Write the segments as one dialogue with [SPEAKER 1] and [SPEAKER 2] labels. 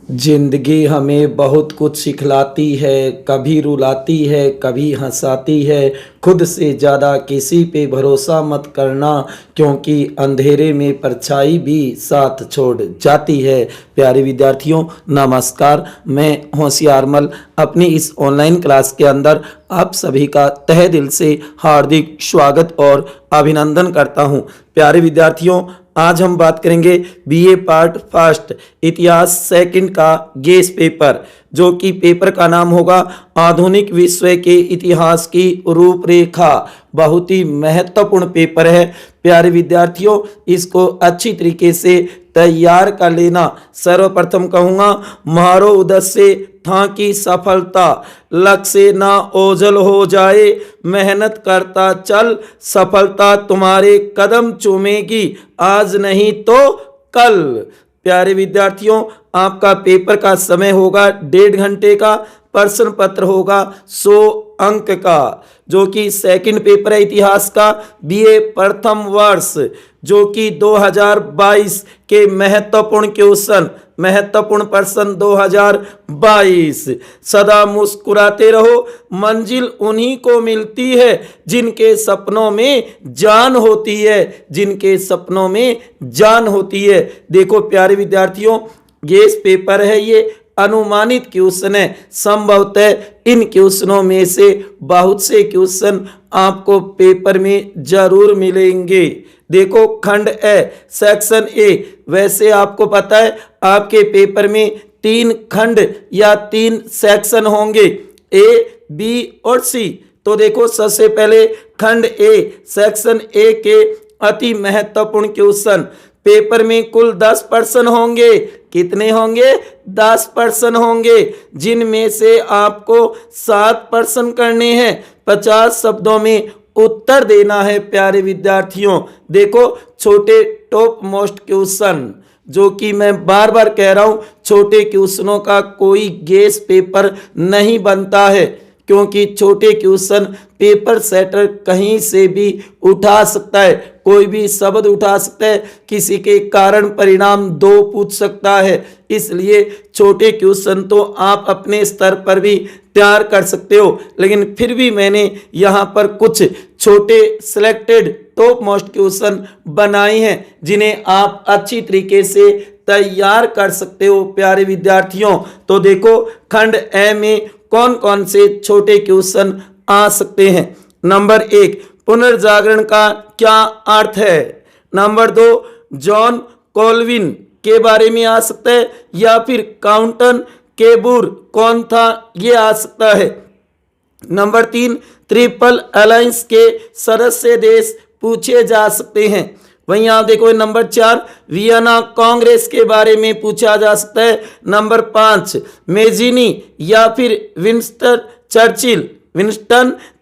[SPEAKER 1] जिंदगी हमें बहुत कुछ सिखलाती है, कभी रुलाती है, कभी हंसाती है। खुद से ज़्यादा किसी पे भरोसा मत करना, क्योंकि अंधेरे में परछाई भी साथ छोड़ जाती है। प्यारे विद्यार्थियों, नमस्कार। मैं होशियारमल अपनी इस ऑनलाइन क्लास के अंदर आप सभी का तहे दिल से हार्दिक स्वागत और अभिनंदन करता हूं। प्यारे विद्यार्थियों, आज हम बात करेंगे बीए पार्ट फर्स्ट इतिहास सेकंड का गेस पेपर, जो कि पेपर का नाम होगा आधुनिक विश्व के इतिहास की रूपरेखा। बहुत ही महत्वपूर्ण पेपर है प्यारे विद्यार्थियों, इसको अच्छी तरीके से तैयार कर लेना। सर्वप्रथम कहूँगा, मारो उद्देश्य था कि सफलता, लक्ष्य ना ओझल हो जाए, मेहनत करता चल, सफलता तुम्हारे कदम चूमेगी, आज नहीं तो कल। प्यारे विद्यार्थियों, आपका पेपर का समय होगा 1.5 घंटे का, प्रश्न पत्र होगा 100 अंक का, जो कि सेकंड पेपर है इतिहास का बीए प्रथम वर्ष, जो कि 2022 के महत्वपूर्ण प्रश्न 2022। सदा मुस्कुराते रहो, मंजिल उन्हीं को मिलती है जिनके सपनों में जान होती है, जिनके सपनों में जान होती है। देखो प्यारे विद्यार्थियों, गेस पेपर है, ये अनुमानित क्वेश्चन है। संभवतः इन क्वेश्चनों में से बहुत से क्वेश्चन आपको पेपर में जरूर मिलेंगे। देखो खंड ए, सेक्शन ए। वैसे आपको पता है आपके पेपर में 3 खंड या 3 सेक्शन होंगे, ए, बी और सी। तो देखो सबसे पहले खंड ए, सेक्शन ए के अति महत्वपूर्ण क्वेश्चन। पेपर में कुल 10 प्रश्न होंगे। कितने होंगे? 10 प्रश्न होंगे, जिनमें से आपको 7 प्रश्न करने हैं। 50 शब्दों में उत्तर देना है प्यारे विद्यार्थियों। देखो छोटे टॉप मोस्ट क्वेश्चन, जो कि मैं बार बार कह रहा हूं, छोटे क्वेश्चनों का कोई गेस पेपर नहीं बनता है, क्योंकि छोटे क्वेश्चन पेपर सेटर कहीं से भी उठा सकता है, कोई भी शब्द उठा सकता है, किसी के कारण परिणाम 2 पूछ सकता है। इसलिए छोटे क्वेश्चन तो आप अपने स्तर पर भी तैयार कर सकते हो, लेकिन फिर भी मैंने यहाँ पर कुछ छोटे सिलेक्टेड टॉप मोस्ट क्वेश्चन बनाए हैं, जिन्हें आप अच्छी तरीके से तैयार कर सकते हो प्यारे विद्यार्थियों। तो देखो खंड ए में कौन कौन से छोटे क्वेश्चन आ सकते हैं। नंबर 1, पुनर्जागरण का क्या अर्थ है। नंबर 2, जॉन कॉल्विन के बारे में आ सकता है, या फिर काउंटन केबूर कौन था, ये आ सकता है। नंबर 3, ट्रिपल अलायंस के सदस्य देश पूछे जा सकते हैं। वहीं आप देखो नंबर 4, वियना कांग्रेस के बारे में पूछा जा सकता है। नंबर 5, मेजिनी या फिर विंस्टन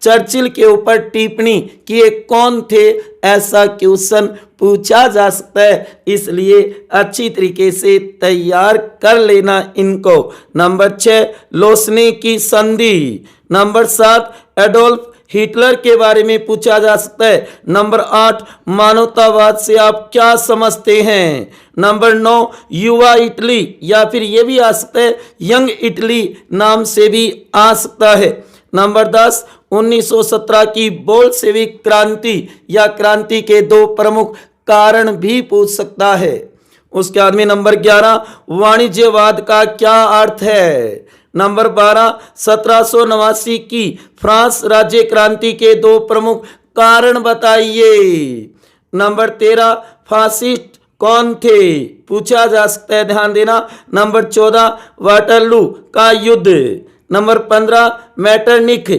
[SPEAKER 1] चर्चिल के ऊपर टिप्पणी किए कौन थे, ऐसा क्वेश्चन पूछा जा सकता है। इसलिए अच्छी तरीके से तैयार कर लेना इनको। नंबर 6, लोसने की संधि। नंबर 7, एडोल्फ हिटलर के बारे में पूछा जा सकता है। नंबर 8, मानवतावाद से आप क्या समझते हैं। नंबर 9, युवा इटली, या फिर ये भी आ सकता है यंग इटली नाम से भी आ सकता है। नंबर 10, 1917 की बोल्शेविक क्रांति या क्रांति के 2 प्रमुख कारण भी पूछ सकता है। उसके बाद में नंबर 11, वाणिज्यवाद का क्या अर्थ है। नंबर 12, 1789 की फ्रांस राज्य क्रांति के 2 प्रमुख कारण बताइए। नंबर 13, फासिस्ट कौन थे, पूछा जा सकता है, ध्यान देना। नंबर 14, वाटरलू का युद्ध। नंबर 15, मैटरनिख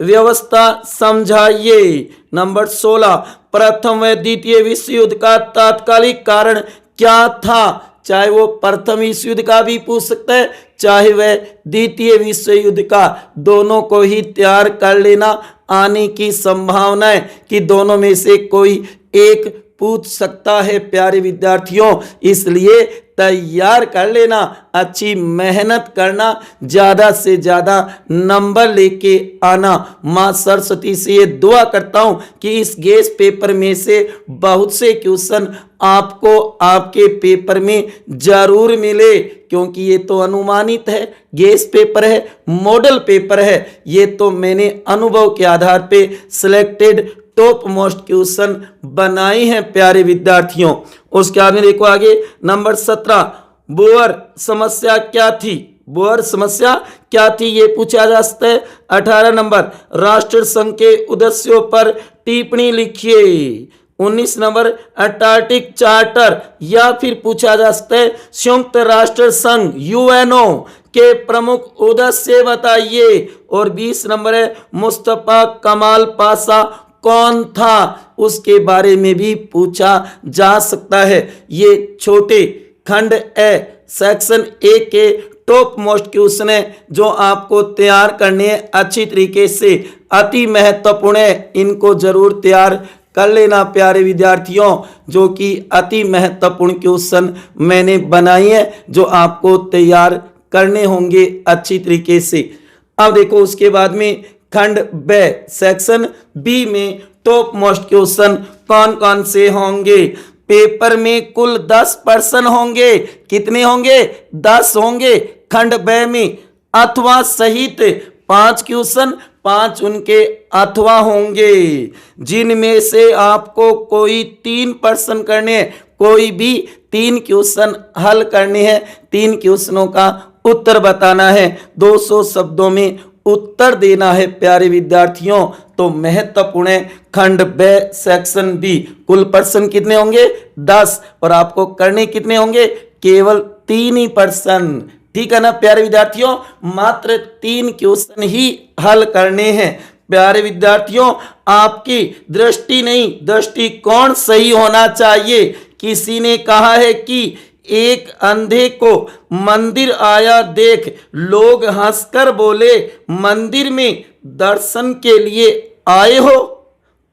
[SPEAKER 1] व्यवस्था समझाइए। नंबर 16, प्रथम व द्वितीय विश्व युद्ध का तात्कालिक कारण क्या था। चाहे वो प्रथम विश्व युद्ध का भी पूछ सकता है, चाहे वह द्वितीय विश्व युद्ध का, दोनों को ही तैयार कर लेना। आने की संभावना है कि दोनों में से कोई एक पूछ सकता है प्यारे विद्यार्थियों, इसलिए तैयार कर लेना, अच्छी मेहनत करना, ज़्यादा से ज़्यादा नंबर लेके आना। माँ सरस्वती से ये दुआ करता हूँ कि इस गेस पेपर में से बहुत से क्वेश्चन आपको आपके पेपर में जरूर मिले, क्योंकि ये तो अनुमानित है, गेस पेपर है, मॉडल पेपर है। ये तो मैंने अनुभव के आधार पे सिलेक्टेड टॉप मोस्ट क्वेश्चन बनाए हैं प्यारे विद्यार्थियों। उसके बाद में देखो आगे नंबर 17, बोअर समस्या क्या थी? बोअर समस्या क्या थी ये पूछा जा सकता है। 18 नंबर, राष्ट्र संघ के उद्देश्यों पर टिप्पणी लिखिए। 19 नंबर, अंटार्कटिक चार्टर, या फिर पूछा जा सकता है संयुक्त राष्ट्र संघ यूएनओ के प्रमुख उद्देश्य बताइए। और 20 नंबर है, मुस्तफा कमाल पाशा कौन था, उसके बारे में भी पूछा जा सकता है। ये छोटे खंड ए सेक्शन ए के टॉप मोस्ट क्वेश्चन है जो आपको तैयार करने हैं अच्छी तरीके से, अति महत्वपूर्ण है। इनको जरूर तैयार कर लेना प्यारे विद्यार्थियों, जो कि अति महत्वपूर्ण क्वेश्चन मैंने बनाए हैं जो आपको तैयार करने होंगे अच्छी तरीके से। अब देखो उसके बाद में खंड बे सेक्शन बी में टॉप मोस्ट क्वेश्चन कौन कौन से होंगे। पेपर में कुल 10 प्रश्न होंगे। कितने होंगे? 10 होंगे खंड बे में। अथवा सहित 5 क्वेश्चन, 5 उनके अथवा होंगे, जिनमें से आपको कोई 3 प्रश्न करने हैं, कोई भी 3 क्वेश्चन हल करने हैं, 3 क्वेश्चनों का उत्तर बताना है, 200 शब्दों में उत्तर देना है प्यारे विद्यार्थियों। तो महत्वपूर्ण है खंड बे सेक्शन बी। कुल प्रश्न कितने होंगे? 10, और आपको करने कितने होंगे? केवल 3 ही प्रश्न। ठीक है ना प्यारे विद्यार्थियों, मात्र 3 क्वेश्चन ही हल करने हैं। प्यारे विद्यार्थियों, आपकी दृष्टि नहीं, दृष्टिकोण सही होना चाहिए। किसी ने कहा है कि एक अंधे को मंदिर आया देख लोग हंसकर बोले, मंदिर में दर्शन के लिए आए हो,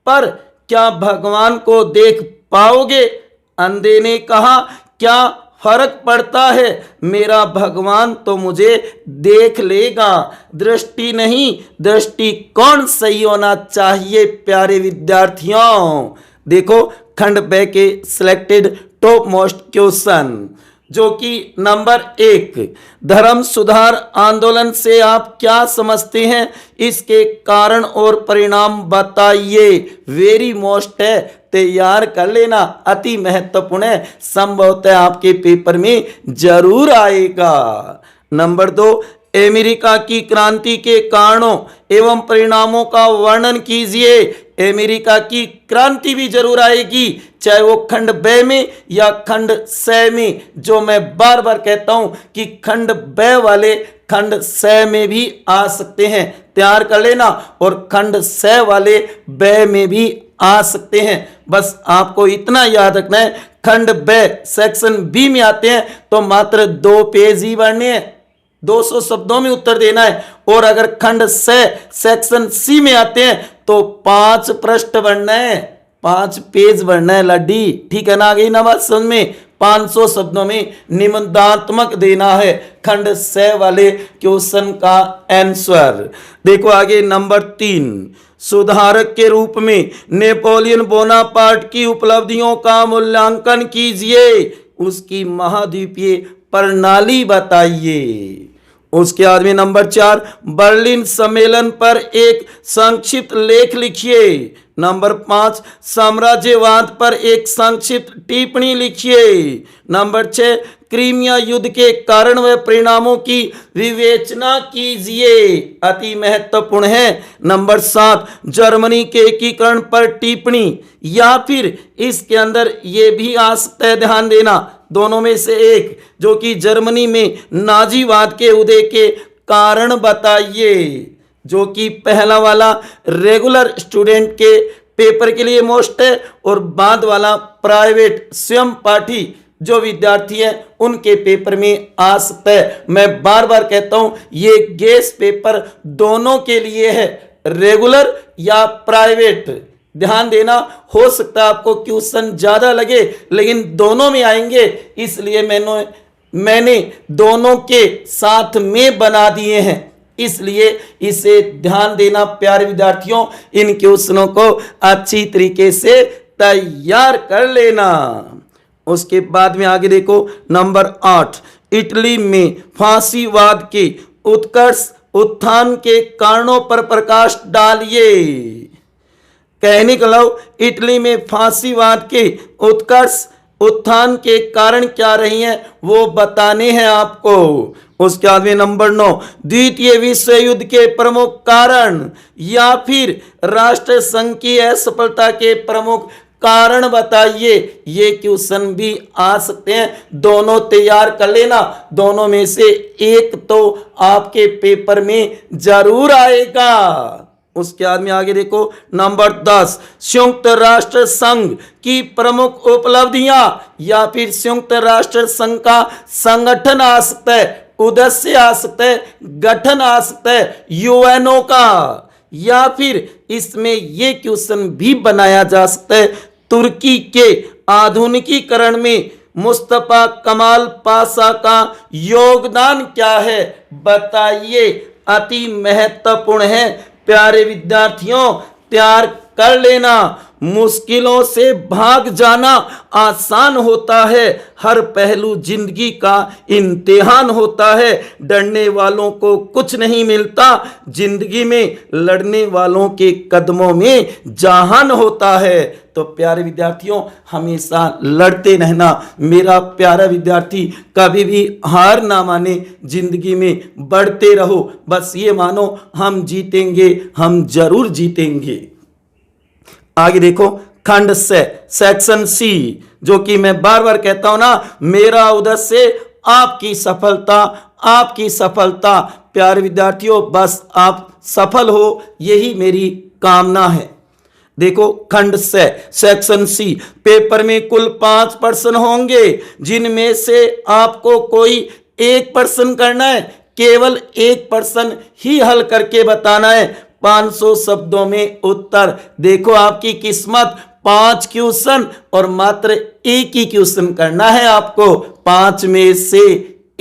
[SPEAKER 1] पर क्या भगवान को देख पाओगे? अंधे ने कहा, क्या फर्क पड़ता है, मेरा भगवान तो मुझे देख लेगा। दृष्टि नहीं, दृष्टिकोण सही होना चाहिए प्यारे विद्यार्थियों। देखो खंड बे के सिलेक्टेड टॉप मोस्ट क्वेश्चन, जो कि नंबर 1, धर्म सुधार आंदोलन से आप क्या समझते हैं, इसके कारण और परिणाम बताइए। वेरी मोस्ट है, तैयार कर लेना, अति महत्वपूर्ण है, संभवतः आपके पेपर में जरूर आएगा। नंबर 2, अमेरिका की क्रांति के कारणों एवं परिणामों का वर्णन कीजिए। अमेरिका की क्रांति भी जरूर आएगी, चाहे वो खंड बे में या खंड से में। जो मैं बार बार कहता हूं कि खंड बे वाले खंड से में भी आ सकते हैं, तैयार कर लेना, और खंड से वाले बे में भी आ सकते हैं। बस आपको इतना याद रखना है, खंड बे सेक्शन बी में आते हैं तो मात्र 2 पेज ही भरने हैं, 200 शब्दों में उत्तर देना है। और अगर खंड से सेक्शन सी में आते हैं तो 5 पृष्ठ भरना है, 5 पेज भरना है लड्डी। ठीक है ना, आ गई ना बात समझ में? 500 शब्दों में निबंधात्मक देना है खंड से वाले क्वेश्चन का आंसर। देखो आगे नंबर 3, सुधारक के रूप में नेपोलियन बोनापार्ट की उपलब्धियों का मूल्यांकन कीजिए, उसकी महाद्वीपीय प्रणाली बताइए। उसके बाद में नंबर 4, बर्लिन सम्मेलन पर एक संक्षिप्त लेख लिखिए। नंबर 5, साम्राज्यवाद पर एक संक्षिप्त टिप्पणी लिखिए। नंबर 6, क्रीमिया युद्ध के कारण व परिणामों की विवेचना कीजिए, अति महत्वपूर्ण है। नंबर 7, जर्मनी के एकीकरण पर टिप्पणी, या फिर इसके अंदर ये भी आ सकता है, ध्यान देना, दोनों में से एक, जो कि जर्मनी में नाजीवाद के उदय के कारण बताइए। जो कि पहला वाला रेगुलर स्टूडेंट के पेपर के लिए मोस्ट है, और बाद वाला प्राइवेट स्वयं पाठी जो विद्यार्थी हैं उनके पेपर में आ सकता है। मैं बार बार कहता हूं ये गेस पेपर दोनों के लिए है, रेगुलर या प्राइवेट, ध्यान देना, हो सकता है आपको क्वेश्चन ज्यादा लगे लेकिन दोनों में आएंगे, इसलिए मैंने दोनों के साथ में बना दिए हैं, इसलिए इसे ध्यान देना प्यारे विद्यार्थियों। इन क्वेश्चनों को अच्छी तरीके से तैयार कर लेना। उसके बाद में आगे देखो नंबर 8, इटली में फांसीवाद के उत्कर्ष उत्थान के कारणों पर प्रकाश डालिए। कहने का मतलब इटली में फांसीवाद के उत्कर्ष उत्थान के कारण क्या रही हैं वो बताने हैं आपको। उसके बाद में नंबर 9, द्वितीय विश्व युद्ध के प्रमुख कारण या फिर राष्ट्र संघ की असफलता के प्रमुख कारण बताइए। ये क्वेश्चन भी आ सकते हैं, दोनों तैयार कर लेना, दोनों में से एक तो आपके पेपर में जरूर आएगा। उसके बाद में आगे देखो नंबर 10, संयुक्त राष्ट्र संघ की प्रमुख उपलब्धियां या फिर संयुक्त राष्ट्र संघ का संगठन आ सकता है, उद्देश्य आ सकता है, गठन आ सकता है यूएनओ का, या फिर इसमें यह क्वेश्चन भी बनाया जा सकता है तुर्की के आधुनिकीकरण में मुस्तफा कमाल पाशा का योगदान क्या है बताइए। अति महत्वपूर्ण है प्यारे विद्यार्थियों, तैयार कर लेना। मुश्किलों से भाग जाना आसान होता है, हर पहलू जिंदगी का इम्तिहान होता है, डरने वालों को कुछ नहीं मिलता, जिंदगी में लड़ने वालों के कदमों में जहान होता है। तो प्यारे विद्यार्थियों हमेशा लड़ते रहना, मेरा प्यारा विद्यार्थी कभी भी हार ना माने, जिंदगी में बढ़ते रहो, बस ये मानो हम जीतेंगे, हम जरूर जीतेंगे। आगे देखो खंड से सेक्शन सी, जो कि मैं बार बार कहता हूं ना, मेरा उद्देश्य आपकी सफलता, आपकी सफलता। प्यारे विद्यार्थियों बस आप सफल हो, यही मेरी कामना है। देखो खंड से सेक्शन सी, पेपर में कुल 5 प्रश्न होंगे, जिनमें से आपको कोई एक प्रश्न करना है, केवल एक प्रश्न ही हल करके बताना है, 500 शब्दों में उत्तर। देखो आपकी किस्मत, 5 क्वेश्चन और मात्र एक ही क्वेश्चन करना है आपको, 5 में से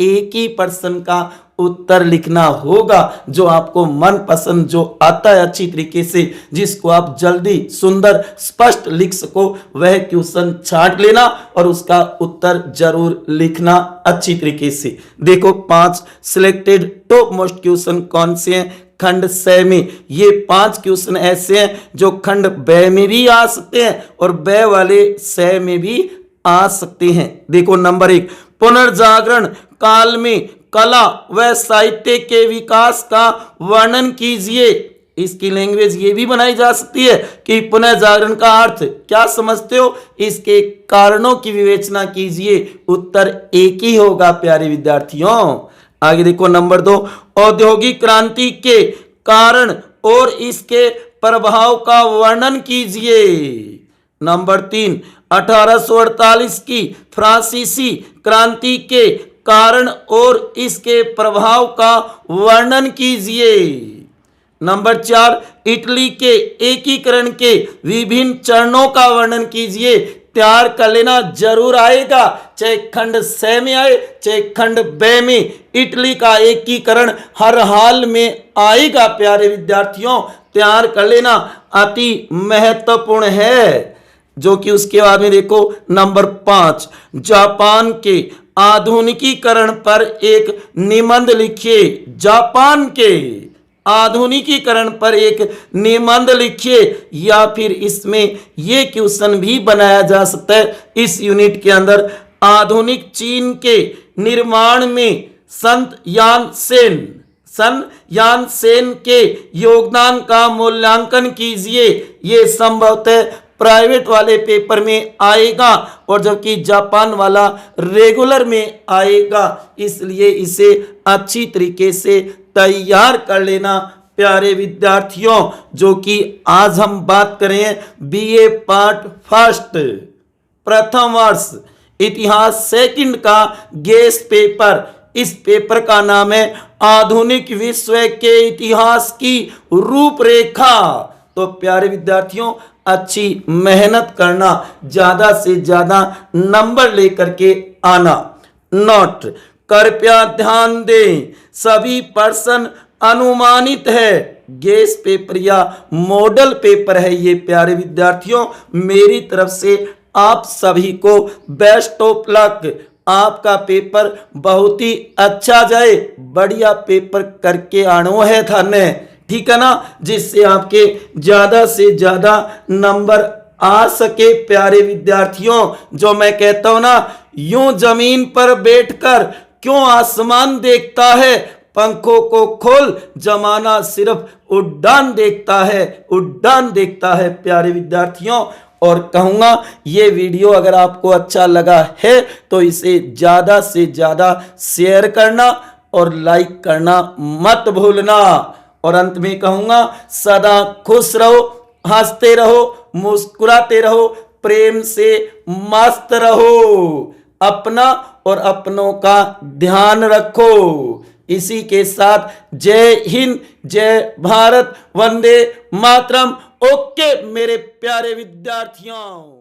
[SPEAKER 1] एक ही प्रश्न का उत्तर लिखना होगा, जो आपको मनपसंद जो आता है अच्छी तरीके से, जिसको आप जल्दी सुंदर स्पष्ट लिख सको, वह क्वेश्चन छांट लेना और उसका उत्तर जरूर लिखना अच्छी तरीके से। देखो 5 सिलेक्टेड टॉप मोस्ट क्वेश्चन कौन से हैं खंड स में। ये 5 क्वेश्चन ऐसे हैं जो खंड ब में भी आ सकते हैं और ब वाले स में भी आ सकते हैं। देखो नंबर 1, पुनर्जागरण काल में कला व साहित्य के विकास का वर्णन कीजिए। इसकी लैंग्वेज ये भी बनाई जा सकती है कि पुनर्जागरण का अर्थ क्या समझते हो, इसके कारणों की विवेचना कीजिए, उत्तर एक ही होगा प्यारे विद्यार्थियों। आगे देखो नंबर 2, औद्योगिक क्रांति के कारण और इसके प्रभाव का वर्णन कीजिए। नंबर 3, 1848 की फ्रांसीसी क्रांति के कारण और इसके प्रभाव का वर्णन कीजिए। नंबर 4, इटली के एकीकरण के विभिन्न चरणों का वर्णन कीजिए। तैयार कर लेना, जरूर आएगा, चाहे खंड स में आए चाहे खंड ब में, इटली का एकीकरण हर हाल में आएगा प्यारे विद्यार्थियों, तैयार कर लेना, अति महत्वपूर्ण है। जो कि उसके बाद में देखो नंबर 5, जापान के आधुनिकीकरण पर एक निबंध लिखिए। जापान के आधुनिकीकरण पर एक निबंध लिखिए, या फिर इसमें यह क्वेश्चन भी बनाया जा सकता है इस यूनिट के अंदर, आधुनिक चीन के निर्माण में संत यान सेन के योगदान का मूल्यांकन कीजिए। ये संभवतः प्राइवेट वाले पेपर में आएगा और जबकि जापान वाला रेगुलर में आएगा, इसलिए इसे अच्छी तरीके से तैयार कर लेना प्यारे विद्यार्थियों। जो कि आज हम बात करें बीए पार्ट फर्स्ट प्रथम वर्ष इतिहास सेकंड का गेस्ट पेपर। इस पेपर का नाम है आधुनिक विश्व के इतिहास की रूपरेखा। तो प्यारे विद्यार्थियों अच्छी मेहनत करना, ज़्यादा से ज़्यादा नंबर लेकर के आना। नोट, कृपया ध्यान दें, सभी प्रश्न अनुमानित है। गेस पेपर या मॉडल पेपर है ये प्यारे विद्यार्थियों। मेरी तरफ से आप सभी को बेस्ट ऑफ लक। आपका पेपर बहुत ही अच्छा जाए, बढ़िया पेपर करके आनो है थाने, ठीक है ना, जिससे आपके ज्यादा से ज्यादा नंबर आ सके। प्यारे विद्यार्थियों, जो मैं कहता हूं ना, यूं जमीन पर बैठकर क्यों आसमान देखता है, पंखों को खोल, जमाना सिर्फ उड़ान देखता है, उड़ान देखता है। प्यारे विद्यार्थियों, और कहूँगा ये वीडियो अगर आपको अच्छा लगा है तो इसे ज़्यादा से ज़्यादा शेयर करना और लाइक करना मत भूलना। और अंत में कहूँगा, सदा खुश रहो, हंसते रहो, मुस्कुराते रहो, प्रेम से मस्त रहो, अपना और अपनों का ध्यान रखो। इसी के साथ जय हिंद, जय भारत, वंदे मातरम। ओके मेरे प्यारे विद्यार्थियों।